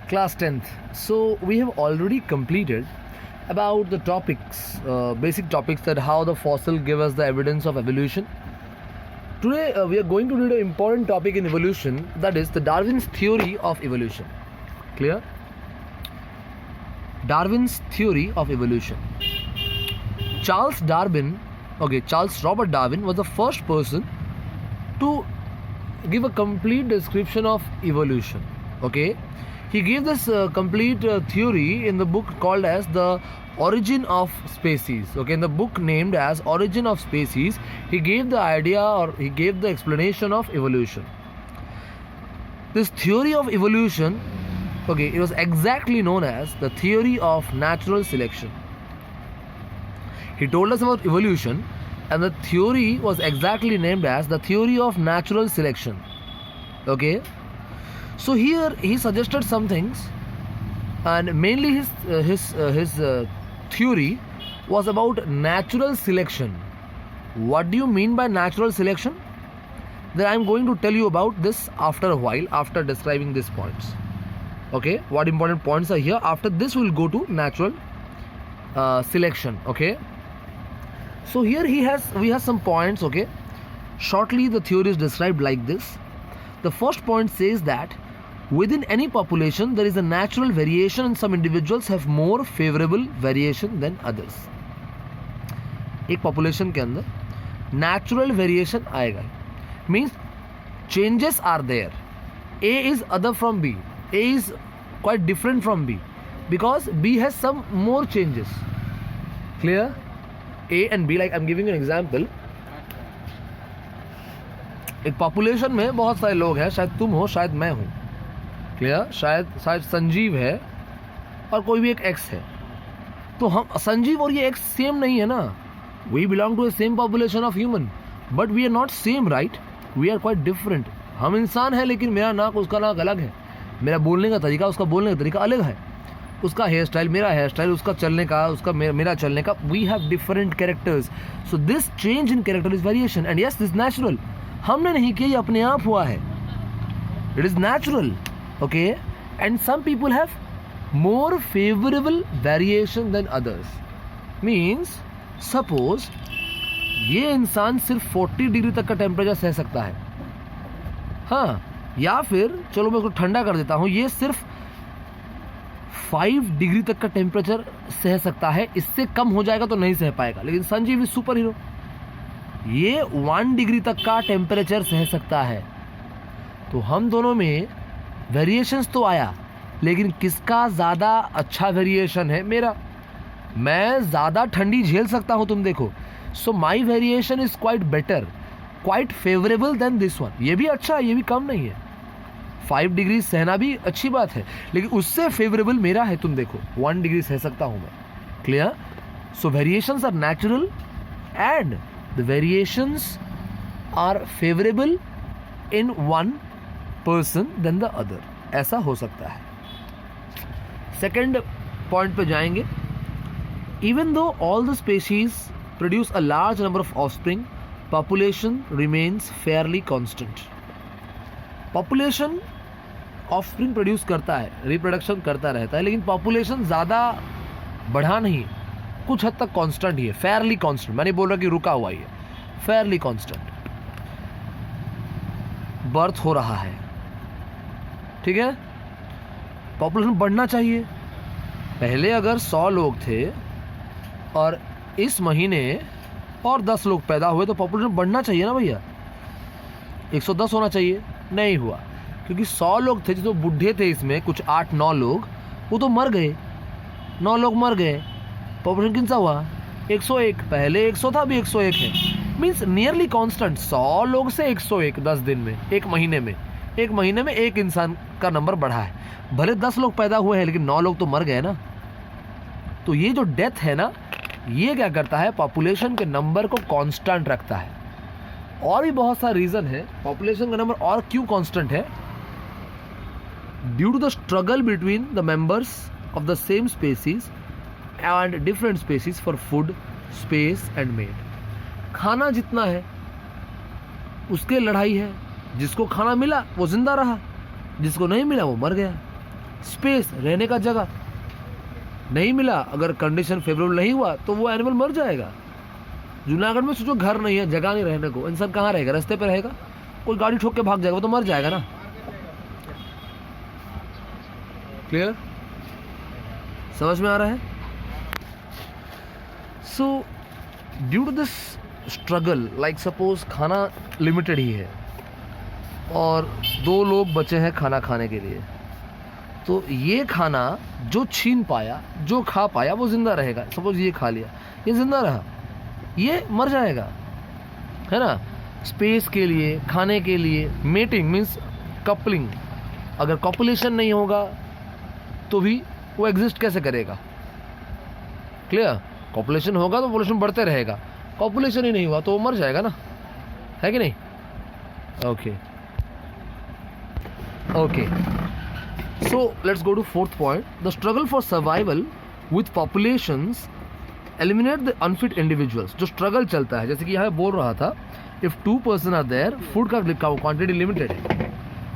Class 10th. So we have already completed about the topics, basic topics, that how the fossil give us the evidence of evolution. Today we are going to read an important topic in evolution, that is the Darwin's theory of evolution. Clear? Darwin's theory of evolution. Charles Robert Darwin was the first person to give a complete description of evolution. Okay, he gave this complete theory in the book called as The Origin of Species. Okay, in the book named as Origin of Species, he gave the idea, or he gave the explanation of evolution. This theory of evolution, okay, it was exactly known as the theory of natural selection. He told us about evolution, and the theory was exactly named as the theory of natural selection. Okay, so here he suggested some things, and mainly his theory was about natural selection. What do you mean by natural selection? Then I am going to tell you about this after a while, after describing these points. Okay, what important points are here? After this we will go to natural selection. Okay, so here we have some points. Okay, shortly the theory is described like this. The first point says that within any population there is a natural variation, and some individuals have more favorable variation than others. एक population के अंदर natural variation आएगा, means changes are there. A is other from B. A is quite different from B because B has some more changes. Clear? A and B, like I'm giving you an example. एक population में बहुत सारे लोग हैं, शायद तुम हो, शायद मैं हूँ. क्लियर? शायद संजीव है और कोई भी एक एक्स है. तो हम संजीव और ये एक्स सेम नहीं है ना. We belong to a same population of human, but we are not same, right? We are quite different. हम इंसान हैं, लेकिन मेरा नाक उसका नाक अलग है, मेरा बोलने का तरीका उसका बोलने का तरीका अलग है, उसका हेयर स्टाइल मेरा हेयर स्टाइल, उसका चलने का उसका मेरा चलने का. We have different characters. So this change in character is variation, and yes this natural. हमने नहीं किया, ये अपने आप हुआ है. It is natural. Okay, and some people have more favourable variation than others. Means suppose ये इंसान सिर्फ 40 डिग्री तक का टेम्परेचर सह सकता है, हाँ, या फिर चलो मैं उसको ठंडा कर देता हूँ, ये सिर्फ 5 डिग्री तक का टेम्परेचर सह सकता है, इससे कम हो जाएगा तो नहीं सह पाएगा. लेकिन संजीव इज सुपर हीरो, ये 1 डिग्री तक का टेम्परेचर सह सकता है. तो हम दोनों में वेरिएशंस तो आया, लेकिन किसका ज़्यादा अच्छा वेरिएशन है? मेरा. मैं ज़्यादा ठंडी झेल सकता हूँ, तुम देखो. So my variation is quite better, quite favourable than this one. ये भी अच्छा है, ये भी कम नहीं है. 5 डिग्री सहना भी अच्छी बात है, लेकिन उससे फेवरेबल मेरा है. तुम देखो 1 डिग्री सह सकता हूँ मैं. Clear? So variations are natural and the variations are favorable in one person than the other. ऐसा हो सकता है. सेकेंड पॉइंट पे जाएंगे. Even though all the species produce a large number of offspring, population remains fairly constant. Population offspring produce करता है, reproduction करता रहता है, लेकिन population ज़्यादा बढ़ा नहीं, कुछ हद तक कांस्टेंट ही है. फेयरली कांस्टेंट, मैं नहीं बोल रहा कि रुका हुआ ही है, फेयरली कांस्टेंट. बर्थ हो रहा है, ठीक है, पॉपुलेशन बढ़ना चाहिए. पहले अगर 100 लोग थे और इस महीने और 10 लोग पैदा हुए, तो पॉपुलेशन बढ़ना चाहिए ना भैया. 110 होना चाहिए, नहीं हुआ, क्योंकि 100 लोग थे जो बूढ़े थे, इसमें कुछ 8-9 लोग वो तो मर गए. 9 लोग मर गए, पॉपुलेशन कितना हुआ? 101. पहले 100 था, अभी 101 है. Means nearly constant. 100 लोग से 101 10 दिन में, एक महीने में एक इंसान का नंबर बढ़ा है. भले 10 लोग पैदा हुए हैं, लेकिन 9 लोग तो मर गए ना. तो ये जो डेथ है ना, ये क्या करता है? पॉपुलेशन के नंबर को कांस्टेंट रखता है. और भी बहुत सारा रीज़न है पॉपुलेशन का नंबर और क्यों कांस्टेंट है. Due to the struggle between the members of the same species and different species for food, space and mate. खाना जितना है उसके लड़ाई है. जिसको खाना मिला वो जिंदा रहा, जिसको नहीं मिला वो मर गया. स्पेस, रहने का जगह नहीं मिला, अगर कंडीशन फेवरेबल नहीं हुआ तो वो एनिमल मर जाएगा। जूनागढ़ में सोचो घर नहीं है, जगह नहीं रहने को, इंसान कहाँ रहेगा? रास्ते पे रहेगा, कोई गाड़ी ठोक के भाग जाएगा, वो तो मर जाएगा ना। क्लियर? समझ में आ रहा है? So due to this struggle, like suppose खाना लिमिटेड ही है और 2 लोग बचे हैं खाना खाने के लिए, तो ये खाना जो छीन पाया, जो खा पाया, वो जिंदा रहेगा। सपोज ये खा लिया, ये जिंदा रहा, ये मर जाएगा, है ना। स्पेस के लिए, खाने के लिए, मेटिंग मीन्स कपलिंग, अगर कॉपुलेशन नहीं होगा तो भी वो एग्जिस्ट कैसे करेगा? क्लियर? कॉपुलेशन होगा तो पॉपुलेशन बढ़ते रहेगा, कॉपुलेशन ही नहीं हुआ तो वो मर जाएगा ना, है कि नहीं? Okay okay, so let's go to fourth point. The struggle for survival with populations eliminate the unfit individuals. जो struggle चलता है, जैसे कि यहाँ बोल रहा था, if 2 person are there, food का quantity limited है,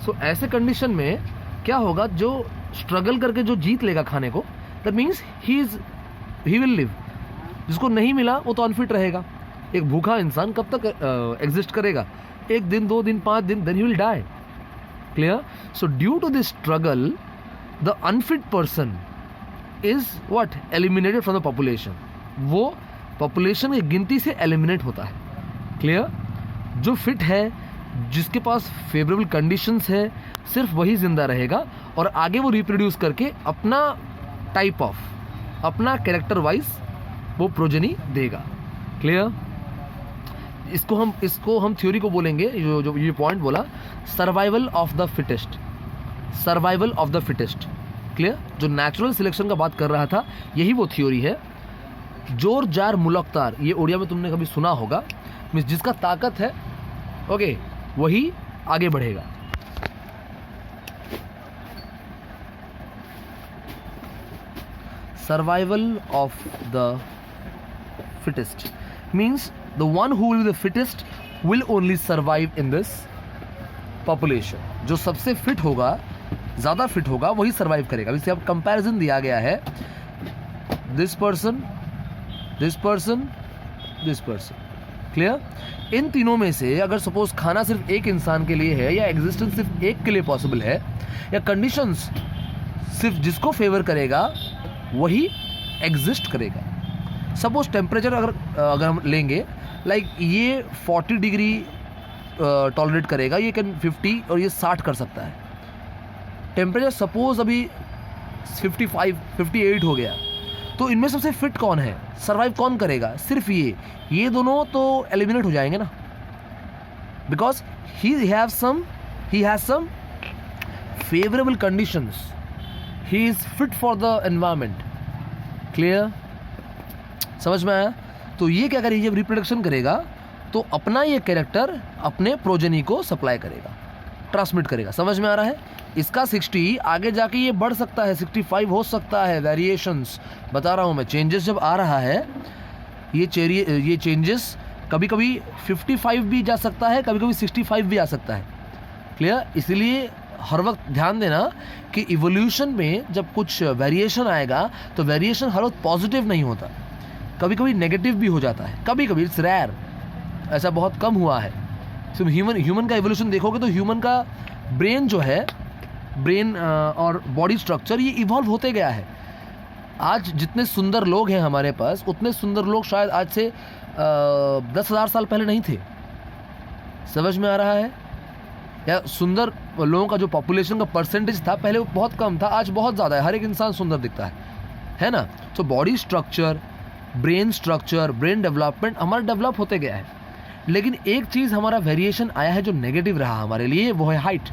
so ऐसे condition में क्या होगा? जो struggle करके जो जीत लेगा खाने को, that means he will live. जिसको नहीं मिला वो तो unfit रहेगा। एक भूखा इंसान कब तक exist करेगा? 1 दिन, 2 दिन, 5 दिन, then he will die. Clear? So due to this struggle, the unfit person is what? Eliminated from the population. वो population की गिनती से eliminate होता है। Clear? जो fit है, जिसके पास favorable conditions है, सिर्फ वही जिंदा रहेगा और आगे वो reproduce करके अपना type of, अपना character wise वो प्रोजेनी देगा। Clear? इसको हम थ्योरी को बोलेंगे, जो ये पॉइंट बोला, survival of the fittest, survival of the fittest. Clear? जो नेचुरल सिलेक्शन का बात कर रहा था, यही वो थ्योरी है। जोर जार मुलक्तार, ये उड़िया में तुमने कभी सुना होगा, मीन्स जिसका ताकत है, ओके, वही आगे बढ़ेगा। Survival of the fittest means the one who will be the fittest will only survive in this population. जो सबसे फिट होगा, ज़्यादा फिट होगा, वही सर्वाइव करेगा। इससे अब कंपैरिजन दिया गया है, this person, this person, this person. Clear? इन तीनों में से अगर सपोज खाना सिर्फ एक इंसान के लिए है, या एग्जिस्टेंस सिर्फ एक के लिए पॉसिबल है, या कंडीशंस सिर्फ जिसको फेवर करेगा वही एग्जिस्ट करेगा। सपोज टेम्परेचर अगर हम लेंगे, लाइक ये 40 डिग्री टॉलरेट करेगा, ये कैन 50 और ये 60 कर सकता है। टेम्परेचर सपोज अभी 55, 58 हो गया, तो इनमें सबसे फिट कौन है? सर्वाइव कौन करेगा? सिर्फ ये दोनों तो एलिमिनेट हो जाएंगे ना, because he has some favourable conditions, he is fit for the environment. Clear? समझ में आया? तो ये क्या करेगा? जब रिप्रोडक्शन करेगा तो अपना ये कैरेक्टर अपने प्रोजेनी को सप्लाई करेगा, ट्रांसमिट करेगा। समझ में आ रहा है? इसका 60 आगे जाके ये बढ़ सकता है, 65 हो सकता है। वेरिएशंस बता रहा हूँ मैं, चेंजेस जब आ रहा है, ये चेंजेस कभी कभी 55 भी जा सकता है, कभी कभी 65 भी आ सकता है। क्लियर? इसलिए हर वक्त ध्यान देना कि इवोल्यूशन में जब कुछ वेरिएशन आएगा तो वेरिएशन हर वक्त पॉजिटिव नहीं होता, कभी कभी नेगेटिव भी हो जाता है, कभी कभी, इट्स रेयर, ऐसा बहुत कम हुआ है। तो ह्यूमन का इवोल्यूशन देखोगे तो ह्यूमन का ब्रेन जो है, ब्रेन और बॉडी स्ट्रक्चर, ये इवॉल्व होते गया है। आज जितने सुंदर लोग हैं हमारे पास, उतने सुंदर लोग शायद आज से 10,000 साल पहले नहीं थे। समझ में आ रहा है? या सुंदर लोगों का जो पॉपुलेशन का परसेंटेज था पहले वो बहुत कम था, आज बहुत ज़्यादा है। हर एक इंसान सुंदर दिखता है ना? तो body structure, brain structure, brain development हमारा डेवलप होते गया है। लेकिन एक चीज़ हमारा वेरिएशन आया है जो नेगेटिव रहा हमारे लिए, वो है हाइट।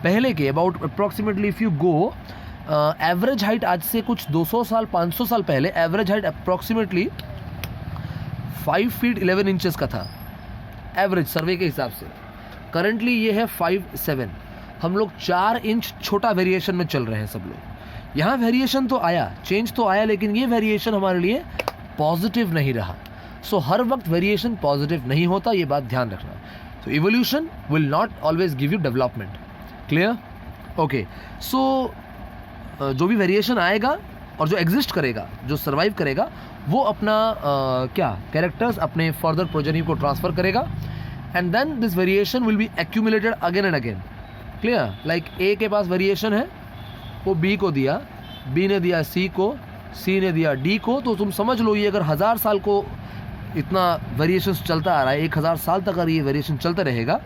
पहले के about approximately if you go, average height आज से कुछ 200 साल 500 साल पहले average height approximately 5 feet 11 inches का था, एवरेज सर्वे के हिसाब से। करंटली ये है 5'7". हम लोग 4 इंच छोटा वेरिएशन में चल रहे हैं सब लोग। यहाँ वेरिएशन तो आया, चेंज तो आया, लेकिन ये वेरिएशन हमारे लिए पॉजिटिव नहीं रहा। सो हर वक्त वेरिएशन पॉजिटिव नहीं होता, ये बात ध्यान रखना। तो evolution will not always give you development. Clear? Okay, so जो भी वेरिएशन आएगा और जो एग्जिस्ट करेगा, जो सर्वाइव करेगा, वो अपना क्या कैरेक्टर्स अपने फर्दर प्रोजेनी को ट्रांसफ़र करेगा, and then this variation will be accumulated again and again. Clear? Like A के पास वेरिएशन है, वो बी को दिया, बी ने दिया सी को, सी ने दिया डी को, तो तुम समझ लो ये अगर 1000 साल को इतना वेरिएशन चलता आ रहा है, 1000 साल तक अगर ये वेरिएशन चलता रहेगा,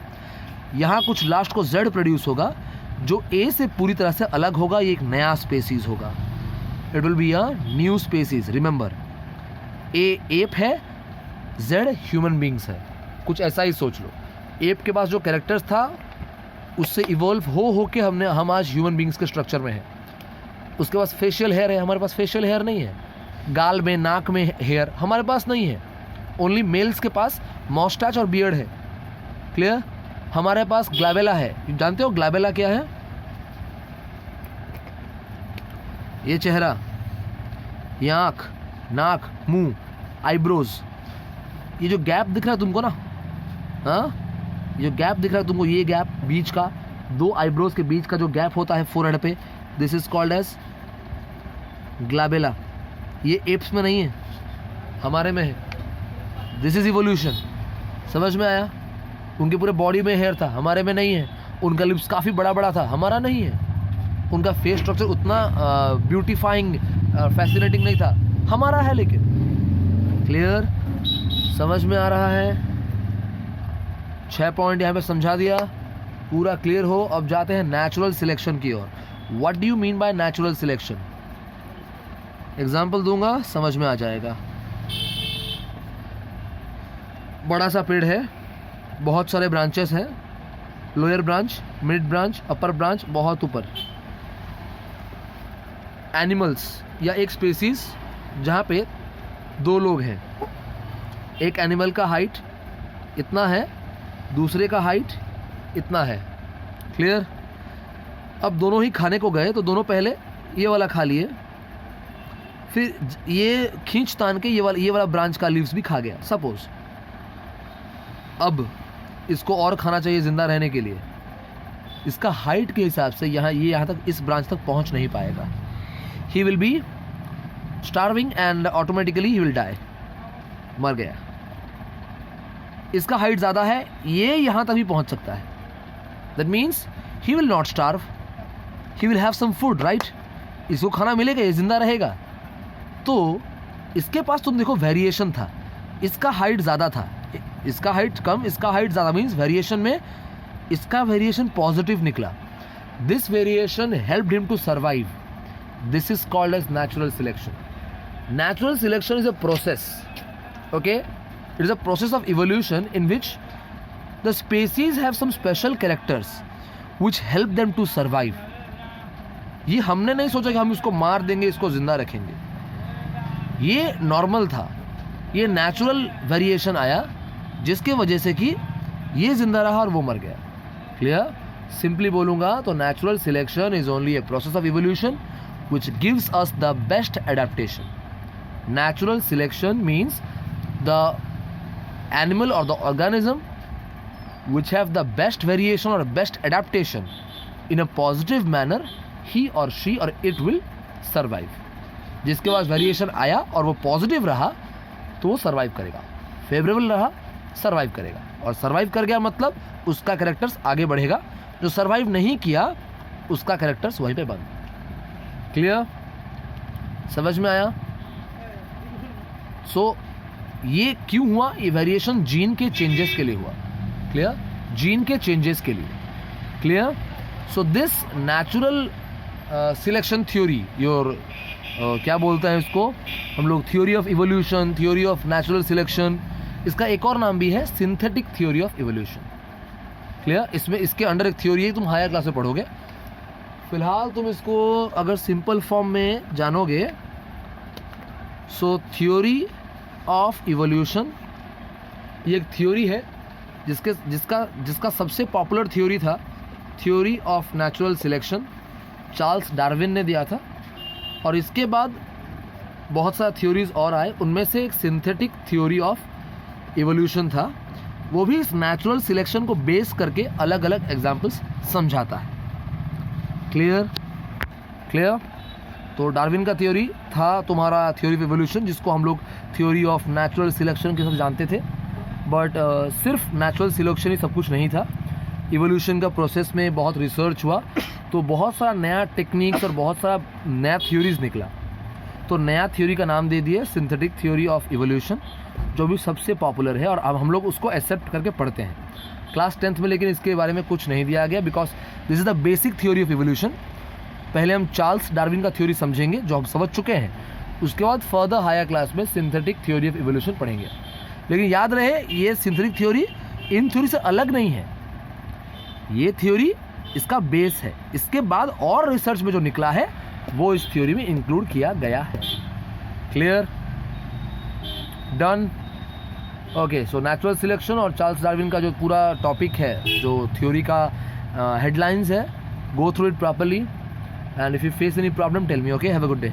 यहाँ कुछ लास्ट को जेड प्रोड्यूस होगा जो ए से पूरी तरह से अलग होगा। ये एक नया स्पेसीज होगा, it will be a new species. Remember, A app है, जेड ह्यूमन बींग्स है, कुछ ऐसा ही सोच लो। एप के पास जो कैरेक्टर्स था उससे इवॉल्व हो के हम आज ह्यूमन बींग्स के स्ट्रक्चर में हैं। उसके पास फेशियल हेयर है, हमारे पास फेशियल हेयर नहीं है। गाल में, नाक में हेयर हमारे पास नहीं है। ओनली मेल्स के पास मॉस्टैच और बियर्ड है। क्लियर? हमारे पास ग्लैबेला है। जानते हो ग्लैबेला क्या है? ये चेहरा, ये आँख, नाक, मुंह, आईब्रोज, ये जो गैप दिख रहा है तुमको ना, हाँ, ये जो गैप दिख रहा है तुमको, ये गैप बीच का, 2 आईब्रोज के बीच का जो गैप होता है फोरहेड पे, this is called as glabella. ये एप्स में नहीं है, हमारे में है। This is evolution. समझ में आया? उनके पूरे बॉडी में हेयर था, हमारे में नहीं है। उनका लिप्स काफ़ी बड़ा बड़ा था, हमारा नहीं है। उनका फेस स्ट्रक्चर उतना ब्यूटीफाइंग फैसिनेटिंग नहीं था, हमारा है। लेकिन क्लियर? समझ में आ रहा है? 6 पॉइंट यहाँ पे समझा दिया, पूरा क्लियर हो। अब जाते हैं नेचुरल सिलेक्शन की ओर। What do you mean by natural selection? Example दूंगा, समझ में आ जाएगा। बड़ा सा पेड़ है, बहुत सारे ब्रांचेस हैं, लोअर ब्रांच, मिड ब्रांच, अपर ब्रांच, बहुत ऊपर। एनिमल्स या एक स्पेसीज जहाँ पे 2 लोग हैं, एक एनिमल का हाइट इतना है, दूसरे का हाइट इतना है। क्लियर? अब दोनों ही खाने को गए तो दोनों पहले ये वाला खा लिए, फिर ये खींच तान के ये वाला ब्रांच का लीव्स भी खा गया सपोज। अब इसको और खाना चाहिए ज़िंदा रहने के लिए। इसका हाइट के हिसाब से यहाँ तक, इस ब्रांच तक पहुँच नहीं पाएगा। He will be starving and automatically he will die, मर गया। इसका हाइट ज़्यादा है, ये यहाँ तक भी पहुँच सकता है। That means he will not starve, he will have some food, right? इसको खाना मिलेगा, ये ज़िंदा रहेगा। तो इसके पास तुम देखो वेरिएशन था, इसका हाइट ज़्यादा था, इसका हाइट कम, इसका हाइट ज़्यादा। मीन्स वेरिएशन में इसका वेरिएशन पॉजिटिव निकला। This variation helped him to survive. This is called as natural selection. Natural selection is a process, okay? It is a process of evolution in which the species have some special characters which help them to survive. ये हमने नहीं सोचा कि हम इसको मार देंगे, इसको जिंदा रखेंगे। ये नॉर्मल था, ये नेचुरल वेरिएशन आया जिसके वजह से कि ये जिंदा रहा और वो मर गया। क्लियर? सिंपली बोलूँगा तो natural selection is only a process of evolution which gives us the best adaptation. Natural selection means the animal or the organism which have the best variation or best adaptation in a positive manner, he or she or it will survive. जिसके पास variation आया और वो positive रहा तो वो survive करेगा, favourable रहा survive करेगा, और सर्वाइव कर गया मतलब उसका कैरेक्टर्स आगे बढ़ेगा। जो सर्वाइव नहीं किया उसका कैरेक्टर्स वहीं पे बंद। क्लियर? समझ में आया? सो ये क्यों हुआ? ये वेरिएशन जीन के चेंजेस के लिए हुआ। क्लियर? जीन के चेंजेस के लिए। Clear? So this natural selection theory, your क्या बोलते हैं इसको हम लोग, theory of evolution, theory of natural selection, इसका एक और नाम भी है synthetic theory of evolution. Clear? इसमें इसके अंडर एक थ्योरी है, तुम हायर क्लास में पढ़ोगे। फिलहाल तुम इसको अगर सिंपल फॉर्म में जानोगे, सो थ्योरी ऑफ इवोल्यूशन ये एक थ्योरी है जिसका सबसे पॉपुलर थ्योरी था theory of natural selection, Charles Darwin ने दिया था। और इसके बाद बहुत सारे थ्योरीज और आए, उनमें से एक सिंथेटिक थ्योरी ऑफ इवोल्यूशन था, वो भी इस नेचुरल सिलेक्शन को बेस करके अलग अलग एग्जाम्पल्स समझाता है। क्लियर? क्लियर? तो डार्विन का थ्योरी था तुम्हारा थ्योरी ऑफ एवोल्यूशन, जिसको हम लोग थ्योरी ऑफ नेचुरल सिलेक्शन के साथ जानते थे। बट सिर्फ नेचुरल सिलेक्शन ही सब कुछ नहीं था। इवोल्यूशन का प्रोसेस में बहुत रिसर्च हुआ, तो बहुत सारा नया टेक्निक्स और बहुत सारा नया थ्योरीज निकला। तो नया थ्योरी का नाम दे दिया सिंथेटिक थ्योरी ऑफ इवोल्यूशन, जो भी सबसे पॉपुलर है और अब हम लोग उसको एक्सेप्ट करके पढ़ते हैं क्लास 10th में। लेकिन इसके बारे में कुछ नहीं दिया गया, because this is the basic theory of evolution. पहले हम चार्ल्स डार्विन का थ्योरी समझेंगे, जो हम समझ चुके हैं। उसके बाद फर्दर हायर क्लास में सिंथेटिक थ्योरी ऑफ इवोल्यूशन पढ़ेंगे। लेकिन याद रहे, ये सिंथेटिक थ्योरी इन थ्योरी से अलग नहीं है। ये थ्योरी इसका बेस है। इसके बाद और रिसर्च में जो निकला है वो इस थ्योरी में इंक्लूड किया गया है। Clear? Done? Okay, so natural selection और चार्ल्स डार्विन का जो पूरा टॉपिक है, जो थ्योरी का हेडलाइंस है, go through it properly and if you face any problem tell me. Okay, have a good day.